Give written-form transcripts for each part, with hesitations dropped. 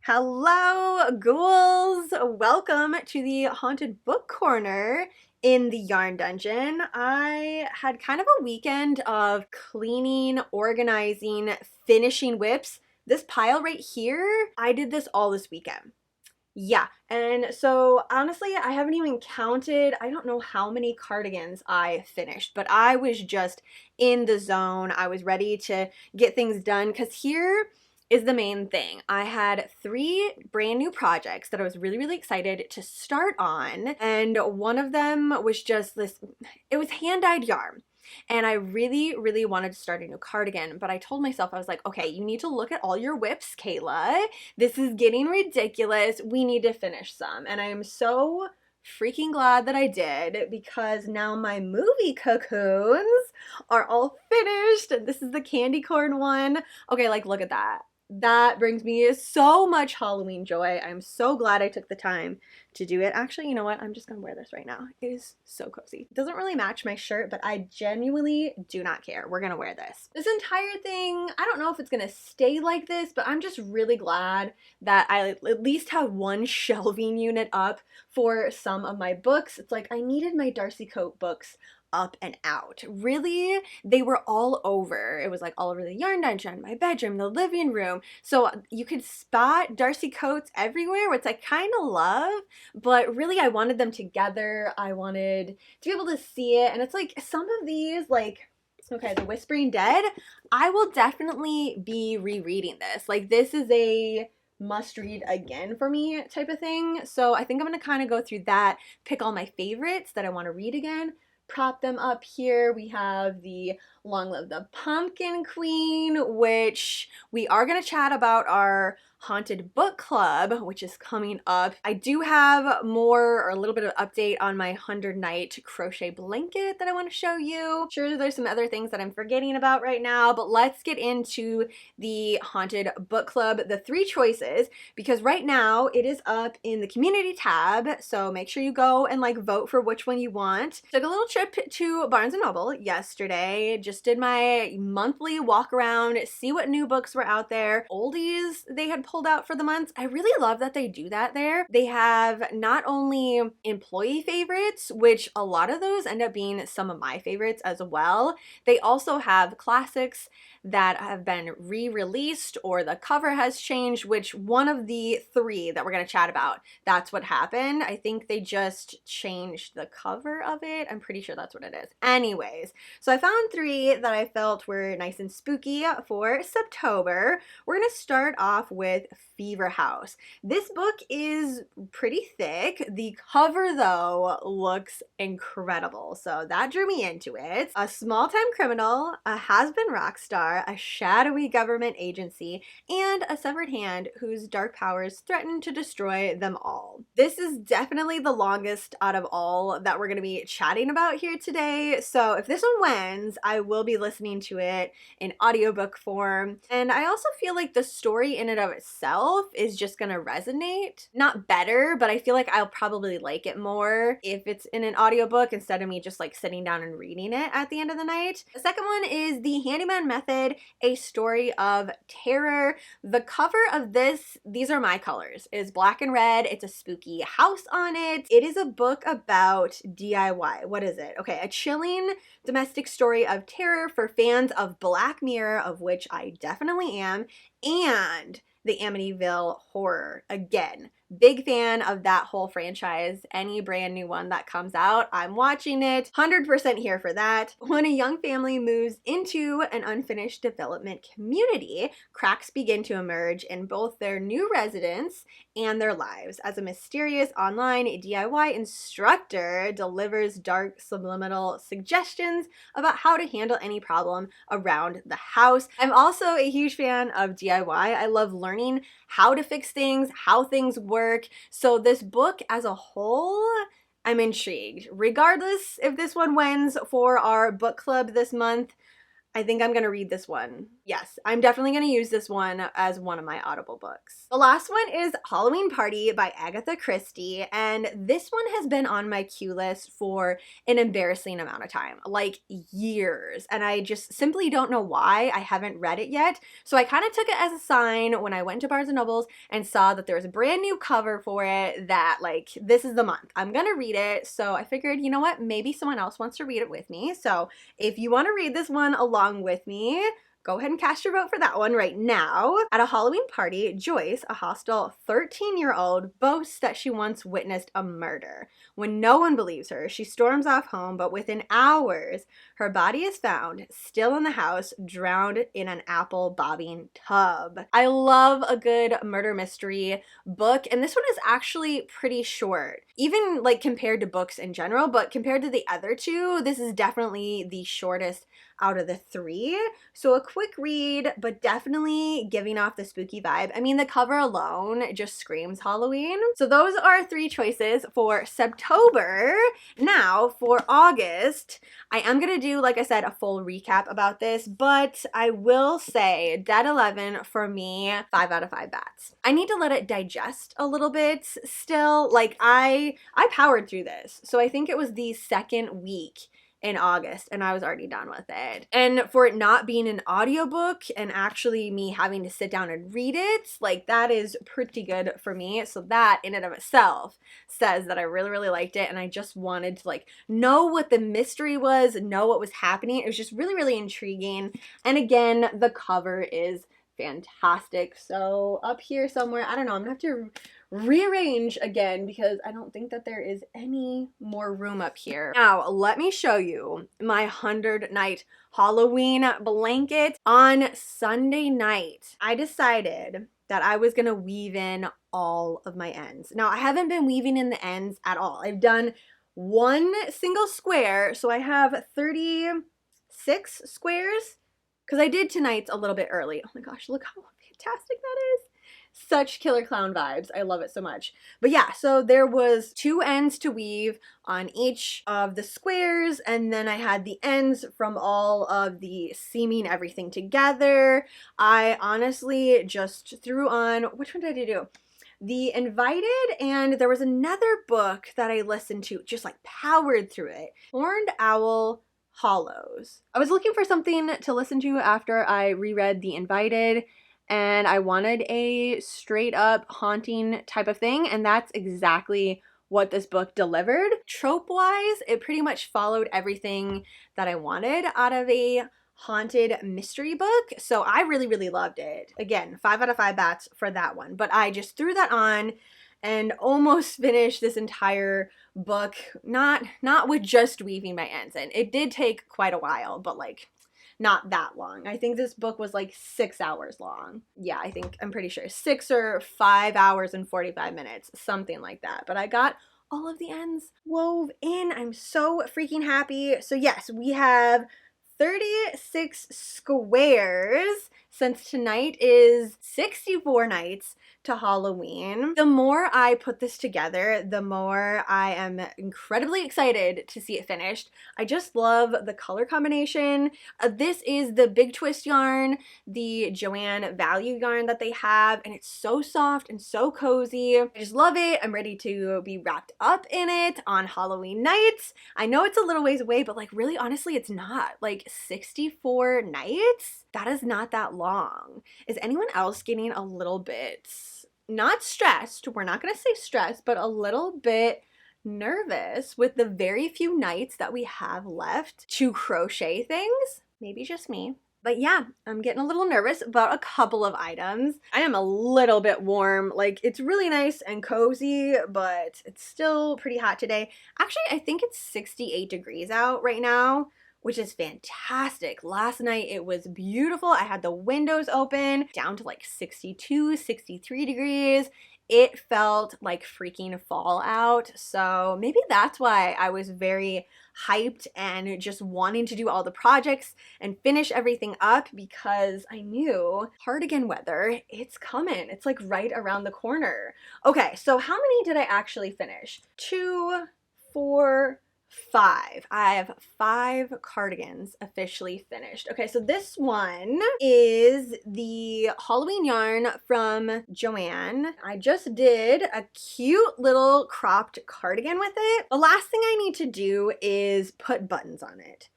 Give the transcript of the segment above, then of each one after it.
Hello, ghouls! Welcome to the Haunted Book Corner in the Yarn Dungeon. I had kind of a weekend of cleaning, organizing, finishing whips. This pile right here, I did this all this weekend. Yeah, and so honestly, I haven't even counted. I don't know how many cardigans I finished, but I was just in the zone. I was ready to get things done because here is the main thing. I had three brand new projects that I was really excited to start on, and one of them was just this, it was hand-dyed yarn. And I really wanted to start a new cardigan, but I told myself, I was like, okay, you need to look at all your whips, Kayla. This is getting ridiculous. We need to finish some. And I am so freaking glad that I did, because now my movie cocoons are all finished. And this is the candy corn one. Okay, like look at that. That brings me so much Halloween joy. I'm so glad I took the time to do it. Actually, you know what? I'm just gonna wear this right now. It is so cozy. It doesn't really match my shirt, but I genuinely do not care. We're gonna wear this. This entire thing, I don't know if it's gonna stay like this, but I'm just really glad that I at least have one shelving unit up for some of my books. It's like I needed my Darcy Coat books up and out. Really, they were all over. It was like all over the yarn dungeon, my bedroom, the living room. So you could spot Darcy coats everywhere, which I kind of love, but really I wanted them together. I wanted to be able to see it. And it's like some of these, like, okay, The Whispering Dead, I will definitely be rereading this. Like, this is a must read again for me type of thing. So I think I'm going to kind of go through that, pick all my favorites that I want to read again, prop them up here. We have the Long Live the Pumpkin Queen, which we are going to chat about our haunted book club, which is coming up. I do have more, or a little bit of update on my 100 night crochet blanket that I want to show you. Sure, there's some other things that I'm forgetting about right now, but let's get into the haunted book club, the 3 choices, because right now it is up in the community tab. So make sure you go and like vote for which one you want. Took a little trip to Barnes & Noble yesterday. Just did my monthly walk around, see what new books were out there. Oldies they had pulled out for the months. I really love that they do that there. They have not only employee favorites, which a lot of those end up being some of my favorites as well. They also have classics that have been re-released or the cover has changed, which one of the 3 that we're going to chat about, that's what happened. I think they just changed the cover of it. I'm pretty sure that's what it is. Anyways, so I found 3 that I felt were nice and spooky for September. We're going to start off with Fever House. This book is pretty thick. The cover though looks incredible, so that drew me into it. A small-time criminal, a has-been rock star, a shadowy government agency, and a severed hand whose dark powers threaten to destroy them all. This is definitely the longest out of all that we're going to be chatting about here today, so if this one wins, I will be listening to it in audiobook form. And I also feel like the story in and of itself is just gonna resonate. Not better, but I feel like I'll probably like it more if it's in an audiobook instead of me just like sitting down and reading it at the end of the night. The second one is The Handyman Method, A Story of Terror. The cover of this, these are my colors, is black and red. It's a spooky house on it. It is a book about DIY. What is it? Okay, a chilling domestic story of terror for fans of Black Mirror, of which I definitely am, and the Amityville Horror. Again, big fan of that whole franchise. Any brand new one that comes out, I'm watching it. 100% here for that. When a young family moves into an unfinished development community, cracks begin to emerge in both their new residence and their lives as a mysterious online DIY instructor delivers dark subliminal suggestions about how to handle any problem around the house. I'm also a huge fan of DIY. I love learning how to fix things, how things work. So this book as a whole, I'm intrigued. Regardless if this one wins for our book club this month, I think I'm gonna read this one. Yes, I'm definitely gonna use this one as one of my Audible books. The last one is Halloween Party by Agatha Christie, and this one has been on my queue list for an embarrassing amount of time, like years, and I just simply don't know why I haven't read it yet. So I kind of took it as a sign when I went to Barnes and Nobles and saw that there was a brand new cover for it that like, this is the month. I'm gonna read it. So I figured, you know what, maybe someone else wants to read it with me. So if you want to read this one along with me, go ahead and cast your vote for that one right now. At a Halloween party, Joyce, a hostile 13-year-old, boasts that she once witnessed a murder. When no one believes her, she storms off home, but within hours, her body is found, still in the house, drowned in an apple bobbing tub. I love a good murder mystery book, and this one is actually pretty short, even like compared to books in general, but compared to the other two, this is definitely the shortest out of the three. So a quick read, but definitely giving off the spooky vibe. I mean, the cover alone just screams Halloween. So those are three choices for September. Now for August, I am gonna do, like I said, a full recap about this, but I will say Dead 11 for me, 5 out of 5 bats. I need to let it digest a little bit still. Like I powered through this. So I think it was the second week in August and I was already done with it. And for it not being an audiobook and actually me having to sit down and read it, like that is pretty good for me. So that in and of itself says that I really, really liked it and I just wanted to like know what the mystery was, know what was happening. It was just really, really intriguing. And again, the cover is fantastic. So up here somewhere, I don't know, I'm gonna have to rearrange again because I don't think that there is any more room up here. Now, let me show you my 100-night Halloween blanket. On Sunday night, I decided that I was gonna weave in all of my ends. Now, I haven't been weaving in the ends at all. I've done one single square, so I have 36 squares because I did tonight's a little bit early. Oh my gosh, look how fantastic that is. Such Killer Clown vibes. I love it so much. But yeah, so there was 2 ends to weave on each of the squares, and then I had the ends from all of the seaming everything together. I honestly just threw on, which one did I do? The Invited, and there was another book that I listened to, just like powered through it. Horned Owl Hollows. I was looking for something to listen to after I reread The Invited, and I wanted a straight up haunting type of thing, and that's exactly what this book delivered. Trope-wise, it pretty much followed everything that I wanted out of a haunted mystery book, so I really, really loved it. Again, 5 out of 5 bats for that one, but I just threw that on and almost finished this entire book, not with just weaving my ends in. It did take quite a while, but like not that long. I think this book was like 6 hours long. Yeah, I'm pretty sure 6 or 5 hours and 45 minutes, something like that. But I got all of the ends wove in. I'm so freaking happy. So yes, we have 36 squares since tonight is 64 nights to Halloween. The more I put this together, the more I am incredibly excited to see it finished. I just love the color combination. This is the Big Twist yarn, the Joanne Value yarn that they have, and it's so soft and so cozy. I just love it. I'm ready to be wrapped up in it on Halloween nights. I know it's a little ways away, but like really honestly, it's not. Like 64 nights? That is not that long. Is anyone else getting a little bit, not stressed, we're not gonna say stressed, but a little bit nervous with the very few nights that we have left to crochet things? Maybe just me. But yeah, I'm getting a little nervous about a couple of items. I am a little bit warm. Like, it's really nice and cozy, but it's still pretty hot today. Actually, I think it's 68 degrees out right now, which is fantastic. Last night it was beautiful. I had the windows open down to like 62, 63 degrees. It felt like freaking fall out. So maybe that's why I was very hyped and just wanting to do all the projects and finish everything up, because I knew cardigan weather, it's coming. It's like right around the corner. Okay, so how many did I actually finish? 2, 4, 5. I have 5 cardigans officially finished. Okay, so this one is the Halloween yarn from Joanne. I just did a cute little cropped cardigan with it. The last thing I need to do is put buttons on it.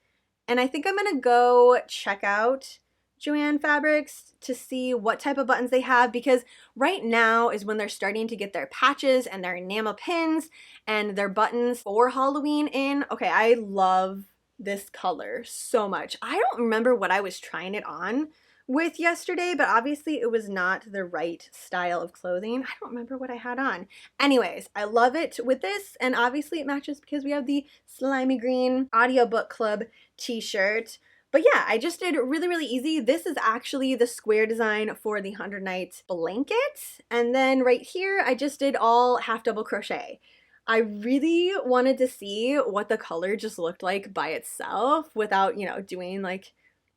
And I think I'm gonna go check out Joanne Fabrics to see what type of buttons they have, because right now is when they're starting to get their patches and their enamel pins and their buttons for Halloween in. Okay, I love this color so much. I don't remember what I was trying it on with yesterday, but obviously it was not the right style of clothing. I don't remember what I had on. Anyways, I love it with this, and obviously it matches because we have the slimy green audiobook club t-shirt. But yeah, I just did really, really easy. This is actually the square design for the 100 Nights blanket. And then right here, I just did all half double crochet. I really wanted to see what the color just looked like by itself without, you know, doing like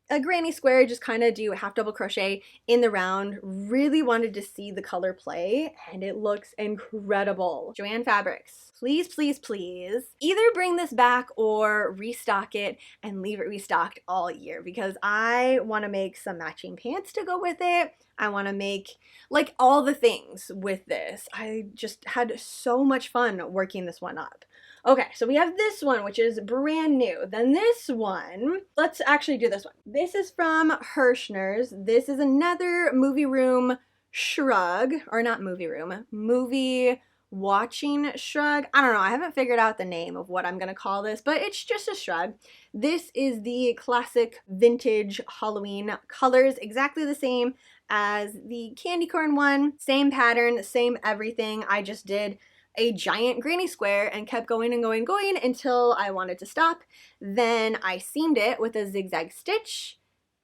a granny square, just kind of do half double crochet in the round. Really wanted to see the color play, and it looks incredible. Joanne Fabrics, please, please, please either bring this back or restock it and leave it restocked all year, because I want to make some matching pants to go with it. I want to make like all the things with this. I just had so much fun working this one up. Okay, so we have this one, which is brand new. Then this one, let's actually do this one. This is from Hirschner's. This is another movie room shrug, or not movie room, movie watching shrug. I don't know, I haven't figured out the name of what I'm gonna call this, but it's just a shrug. This is the classic vintage Halloween colors, exactly the same as the candy corn one. Same pattern, same everything. I just did a giant granny square and kept going and going and going until I wanted to stop. Then I seamed it with a zigzag stitch.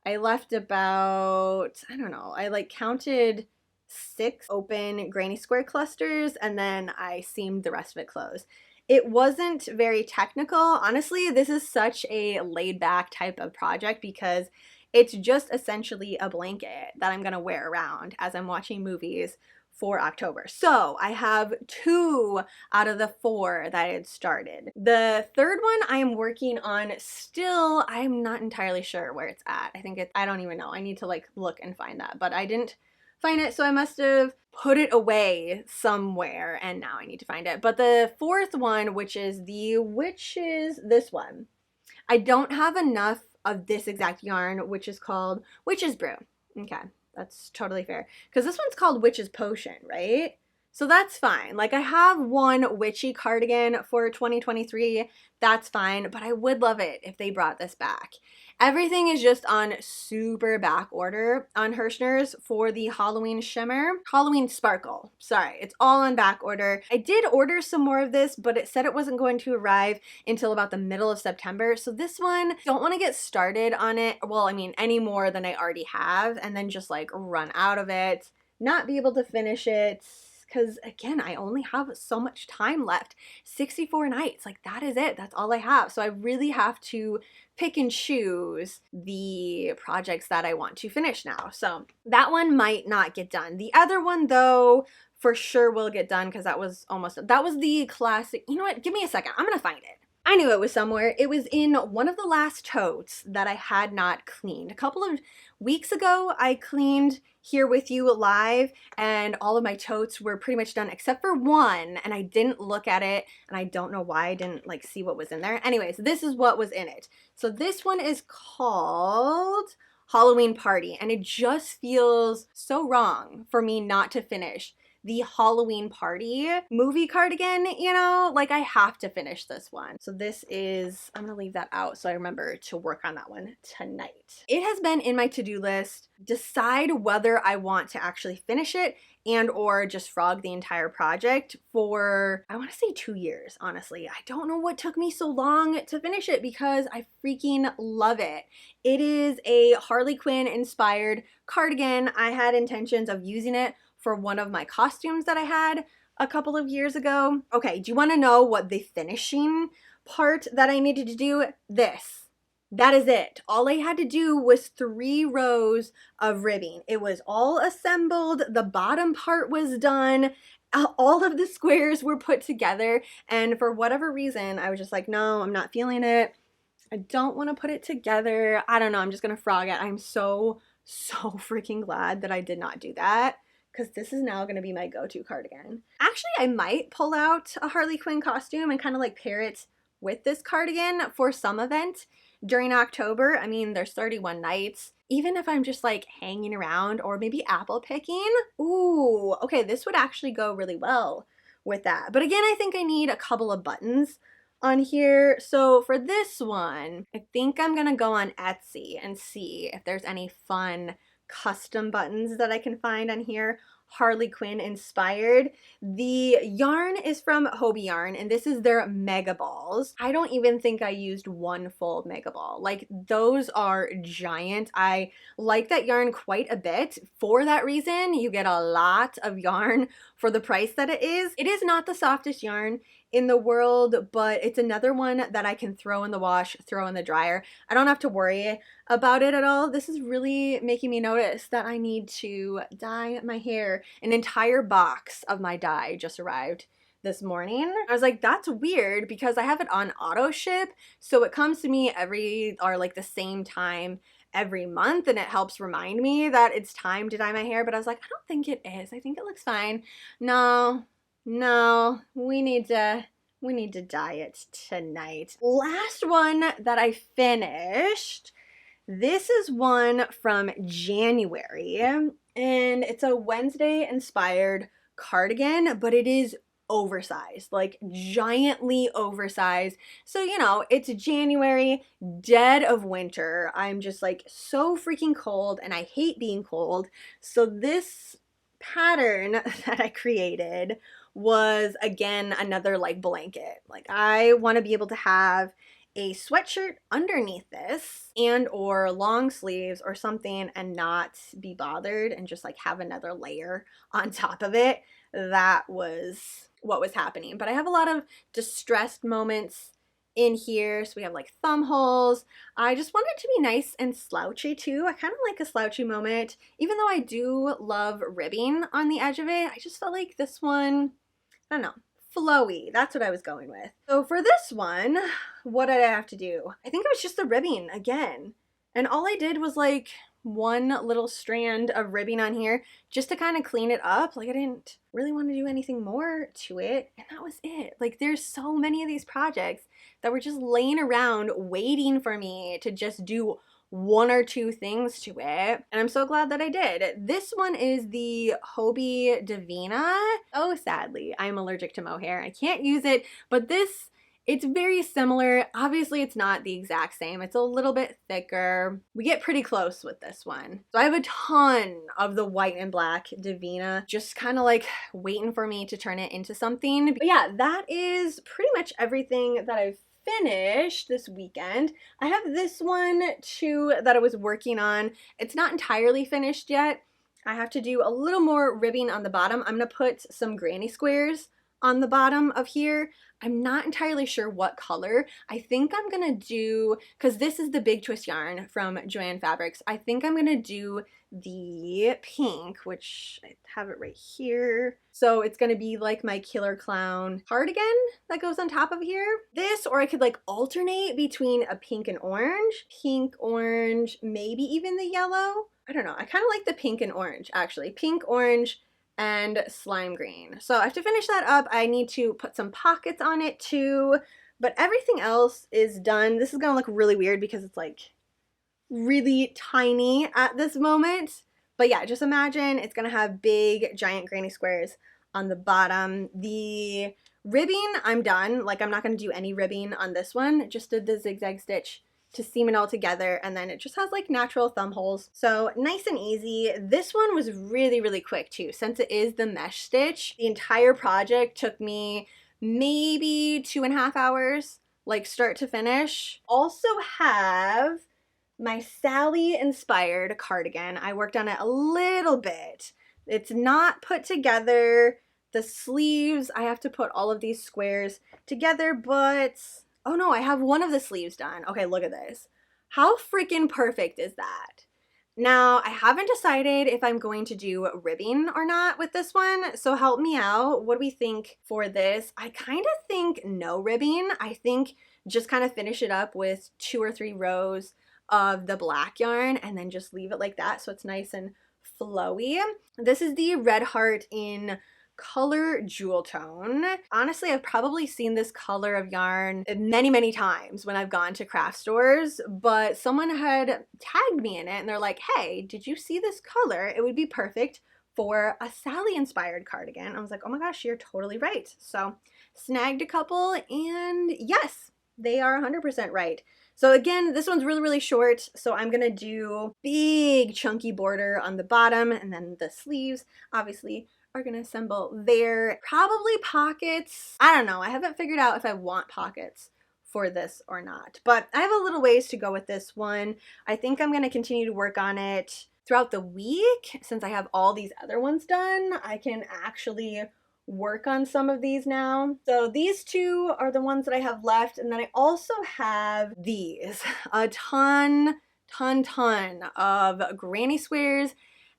I left about, I don't know, I like counted 6 open granny square clusters, and then I seamed the rest of it closed. It wasn't very technical. Honestly, this is such a laid back type of project because it's just essentially a blanket that I'm gonna wear around as I'm watching movies for October. So I have 2 out of the 4 that I had started. The third one I am working on still. I'm not entirely sure where it's at. I don't even know. I need to like look and find that, but I didn't find it, so I must have put it away somewhere and now I need to find it. But the 4th one, which is this one, I don't have enough of this exact yarn, which is called Witch's Brew. Okay. That's totally fair. Because this one's called Witch's Potion, right? So that's fine. Like I have one witchy cardigan for 2023. That's fine. But I would love it if they brought this back. Everything is just on super back order on Hirschner's for the Halloween shimmer. Halloween sparkle. Sorry, it's all on back order. I did order some more of this, but it said it wasn't going to arrive until about the middle of September. So this one, don't want to get started on it. Well, I mean, any more than I already have, and then just like run out of it, not be able to finish it. Because again, I only have so much time left. 64 nights, like that is it. That's all I have. So I really have to pick and choose the projects that I want to finish now. So that one might not get done. The other one though, for sure will get done because that was the classic. You know what? Give me a second. I'm gonna find it. I knew it was somewhere. It was in one of the last totes that I had not cleaned. A couple of weeks ago, I cleaned here with you live and all of my totes were pretty much done except for one, and I didn't look at it and I don't know why I didn't like see what was in there. Anyways, this is what was in it. So this one is called Halloween Party, and it just feels so wrong for me not to finish the Halloween Party movie cardigan, you know, like I have to finish this one. So this is, I'm gonna leave that out so I remember to work on that one tonight. It has been in my to-do list, decide whether I want to actually finish it and or just frog the entire project for, I want to say 2 years, honestly. I don't know what took me so long to finish it because I freaking love it. It is a Harley Quinn inspired cardigan. I had intentions of using it for one of my costumes that I had a couple of years ago. Okay, do you want to know what the finishing part that I needed to do? This. That is it. All I had to do was 3 rows of ribbing. It was all assembled. The bottom part was done. All of the squares were put together. And for whatever reason, I was just like, no, I'm not feeling it. I don't want to put it together. I don't know. I'm just going to frog it. I'm so freaking glad that I did not do that, because this is now going to be my go-to cardigan. Actually, I might pull out a Harley Quinn costume and kind of like pair it with this cardigan for some event during October. I mean, there's 31 nights. Even if I'm just like hanging around or maybe apple picking. Ooh, okay, this would actually go really well with that. But again, I think I need a couple of buttons on here. So for this one, I think I'm gonna go on Etsy and see if there's any fun custom buttons that I can find on here. Harley Quinn inspired. The yarn is from Hobie Yarn, and this is their mega balls. I don't even think I used one full mega ball. Like, those are giant. I like that yarn quite a bit. For that reason, you get a lot of yarn for the price that it is. It is not the softest yarn in the world, but it's another one that I can throw in the wash, throw in the dryer. I don't have to worry about it at all. This is really making me notice that I need to dye my hair. An entire box of my dye just arrived this morning. I was like, that's weird, because I have it on auto ship, so it comes to me like the same time every month, and it helps remind me that it's time to dye my hair. But I was like, I don't think it is. I think it looks fine. No, we need to dye it tonight. Last one that I finished. This is one from January, and it's a Wednesday inspired cardigan, but it is oversized, like giantly oversized. So, you know, it's January, dead of winter. I'm just like so freaking cold, and I hate being cold. So this pattern that I created was, again, another like blanket. Like, I want to be able to have a sweatshirt underneath this and or long sleeves or something, and not be bothered, and just like have another layer on top of it. That was what was happening. But I have a lot of distressed moments in here. So we have like thumb holes. I just want it to be nice and slouchy too. I kind of like a slouchy moment. Even though I do love ribbing on the edge of it, I just felt like this one, I don't know, flowy. That's what I was going with. So for this one, what did I have to do? I think it was just the ribbing again. And all I did was like one little strand of ribbing on here just to kind of clean it up. Like, I didn't really want to do anything more to it, and that was it. Like, there's so many of these projects that were just laying around waiting for me to just do one or two things to it, and I'm so glad that I did. This one is the Hobie Divina. Oh, sadly, I'm allergic to mohair. I can't use it, but this, it's very similar. Obviously, it's not the exact same. It's a little bit thicker. We get pretty close with this one. So I have a ton of the white and black Divina, just kind of like waiting for me to turn it into something. But yeah, that is pretty much everything that I've finished this weekend. I have this one too that I was working on. It's not entirely finished yet. I have to do a little more ribbing on the bottom. I'm gonna put some granny squares on the bottom of here. I'm not entirely sure what color. I think I'm gonna do, because this is the Big Twist yarn from Joann Fabrics, I think I'm gonna do the pink, which I have it right here. So it's gonna be like my Killer Clown cardigan that goes on top of here. This, or I could like alternate between a pink and orange, maybe even the yellow. I don't know. I kind of like the pink and orange, actually. Pink, orange, and slime green. So I have to finish that up. I need to put some pockets on it too, but everything else is done. This is gonna look really weird because it's like really tiny at this moment. But yeah, just imagine it's gonna have big, giant granny squares on the bottom. The ribbing, I'm done. Like, I'm not gonna do any ribbing on this one. Just did the zigzag stitch to seam it all together, and then it just has like natural thumb holes. So nice and easy. This one was really, really quick too. Since it is the mesh stitch, the entire project took me maybe 2.5 hours, like start to finish. Also have my Sally inspired cardigan. I worked on it a little bit. It's not put together. The sleeves, I have to put all of these squares together, but oh no, I have one of the sleeves done. Okay, look at this. How freaking perfect is that? Now, I haven't decided if I'm going to do ribbing or not with this one, so help me out. What do we think for this? I kind of think no ribbing. I think just kind of finish it up with 2 or 3 rows of the black yarn and then just leave it like that so it's nice and flowy. This is the Red Heart in color jewel tone. Honestly, I've probably seen this color of yarn many times when I've gone to craft stores, but someone had tagged me in it and they're like, hey, did you see this color? It would be perfect for a Sally inspired cardigan. I was like, oh my gosh, you're totally right. So snagged a couple and yes, they are 100% right. So again, this one's really short, so I'm gonna do big chunky border on the bottom and then the sleeves obviously are gonna assemble there. Probably pockets. I don't know. I haven't figured out if I want pockets for this or not, but I have a little ways to go with this one. I think I'm gonna continue to work on it throughout the week. Since I have all these other ones done, I can actually work on some of these now. So these 2 are the ones that I have left, and then I also have these, a ton of granny squares.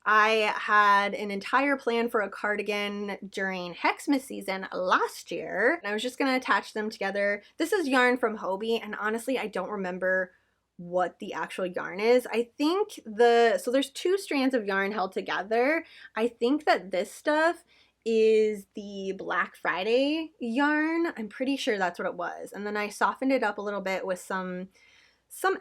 I had an entire plan for a cardigan during Xmas season last year, and I was just gonna attach them together. This is yarn from Hobie, and honestly, I don't remember what the actual yarn is. I think so there's 2 strands of yarn held together. I think that this stuff is the Black Friday yarn. I'm pretty sure that's what it was. And then I softened it up a little bit with some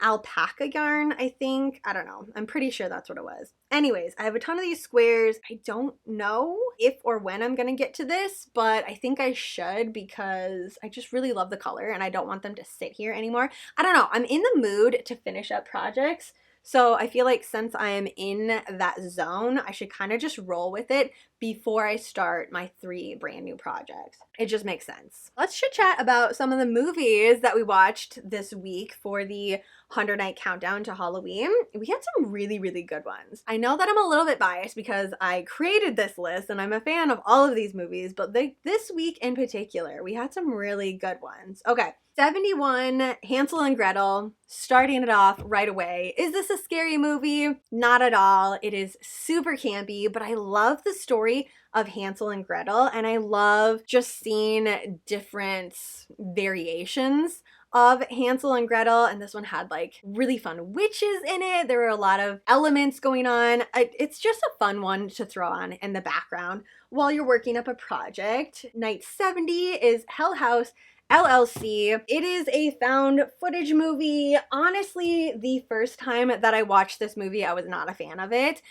alpaca yarn, I think. I don't know. I'm pretty sure that's what it was. Anyways, I have a ton of these squares. I don't know if or when I'm gonna get to this, but I think I should because I just really love the color and I don't want them to sit here anymore. I don't know. I'm in the mood to finish up projects. So I feel like since I am in that zone, I should kind of just roll with it before I start my 3 brand new projects. It just makes sense. Let's chit chat about some of the movies that we watched this week for the 100 Night Countdown to Halloween. We had some really good ones. I know that I'm a little bit biased because I created this list and I'm a fan of all of these movies, but this week in particular, we had some really good ones. Okay. 71, Hansel and Gretel, starting it off right away. Is this a scary movie? Not at all. It is super campy, but I love the story of Hansel and Gretel, and I love just seeing different variations of Hansel and Gretel, and this one had like really fun witches in it. There were a lot of elements going on. It's just a fun one to throw on in the background while you're working up a project. Night 70 is Hell House LLC. It is a found footage movie. Honestly, the first time that I watched this movie, I was not a fan of it.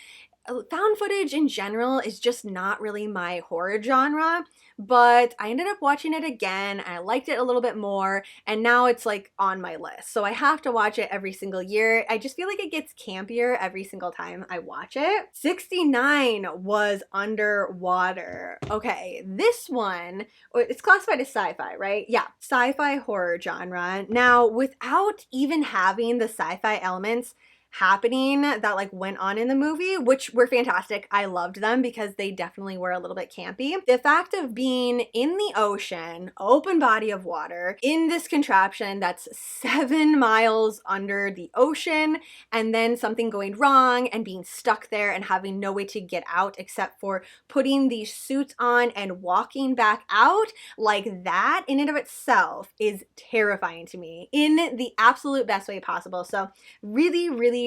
Found footage in general is just not really my horror genre, but I ended up watching it again and I liked it a little bit more, and now it's like on my list. So I have to watch it every single year. I just feel like it gets campier every single time I watch it. 69 was Underwater. Okay, this one, it's classified as sci-fi, right? Yeah, sci-fi horror genre. Now, without even having the sci-fi elements happening that like went on in the movie, which were fantastic. I loved them because they definitely were a little bit campy. The fact of being in the ocean, open body of water, in this contraption that's 7 miles under the ocean, and then something going wrong and being stuck there and having no way to get out except for putting these suits on and walking back out, like that in and of itself is terrifying to me in the absolute best way possible. So really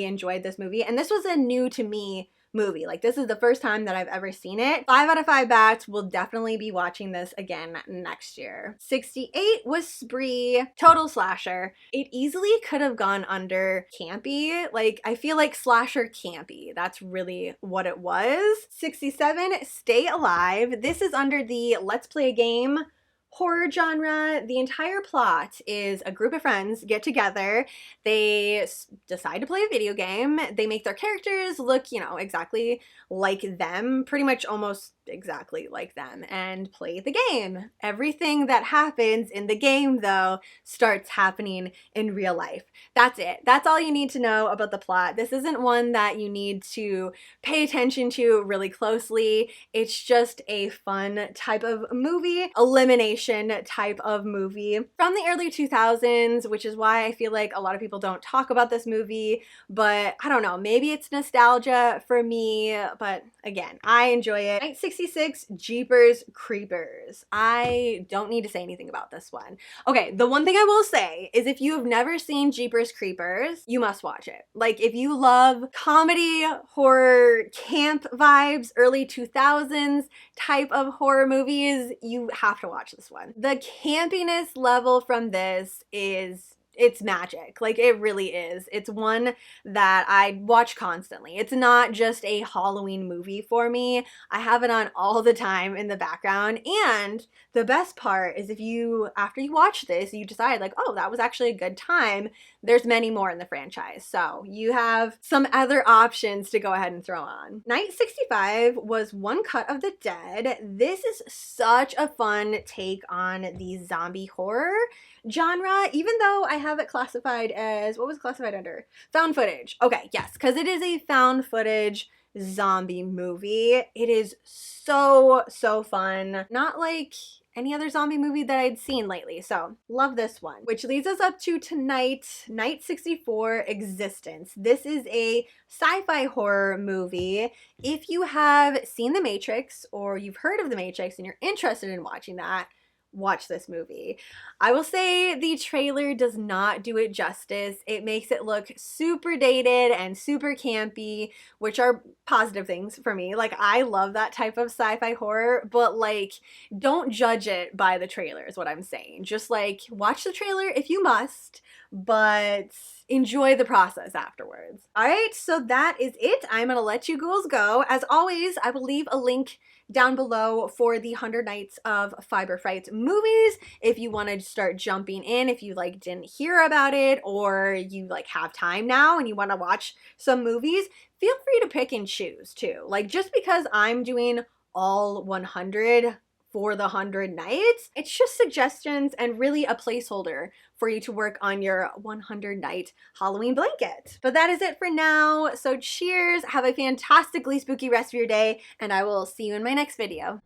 enjoyed this movie, and this was a new to me movie. Like, this is the first time that I've ever seen it. 5 out of 5 bats. Will definitely be watching this again next year. 68 was Spree, total slasher. It easily could have gone under campy. Like, I feel like slasher campy. That's really what it was. 67, Stay Alive. This is under the let's play a game horror genre. The entire plot is a group of friends get together, they decide to play a video game, they make their characters look, you know, exactly like them, pretty much almost exactly like them and play the game. Everything that happens in the game, though, starts happening in real life. That's it. That's all you need to know about the plot. This isn't one that you need to pay attention to really closely. It's just a fun type of movie, elimination type of movie from the early 2000s, which is why I feel like a lot of people don't talk about this movie, but I don't know, maybe it's nostalgia for me, but again, I enjoy it. 1966, Jeepers Creepers. I don't need to say anything about this one. Okay, the one thing I will say is if you have never seen Jeepers Creepers, you must watch it. Like, if you love comedy, horror, camp vibes, early 2000s type of horror movies, you have to watch this one. The campiness level from this is, it's magic. Like, it really is. It's one that I watch constantly. It's not just a Halloween movie for me. I have it on all the time in the background. And the best part is if you, after you watch this, you decide like, oh, that was actually a good time, there's many more in the franchise. So you have some other options to go ahead and throw on. Night 65 was One Cut of the Dead. This is such a fun take on the zombie horror genre, even though I have it classified as, what was it classified under? Found footage. Okay, yes, because it is a found footage zombie movie. It is so fun. Not like any other zombie movie that I'd seen lately, so love this one. Which leads us up to tonight, Night 64, Existence. This is a sci-fi horror movie. If you have seen The Matrix or you've heard of The Matrix and you're interested in watching that, watch this movie. I will say the trailer does not do it justice. It makes it look super dated and super campy, which are positive things for me. Like, I love that type of sci-fi horror, but like, don't judge it by the trailer is what I'm saying. Just like, watch the trailer if you must, but enjoy the process afterwards. All right, so that is it. I'm gonna let you ghouls go. As always, I will leave a link down below for the 100 Nights of Fiber Fright movies if you want to start jumping in, if you like didn't hear about it or you like have time now and you want to watch some movies. Feel free to pick and choose too. Like, just because I'm doing all 100 for the 100 nights, it's just suggestions and really a placeholder for you to work on your 100 night Halloween blanket. But that is it for now. So cheers, have a fantastically spooky rest of your day, and I will see you in my next video.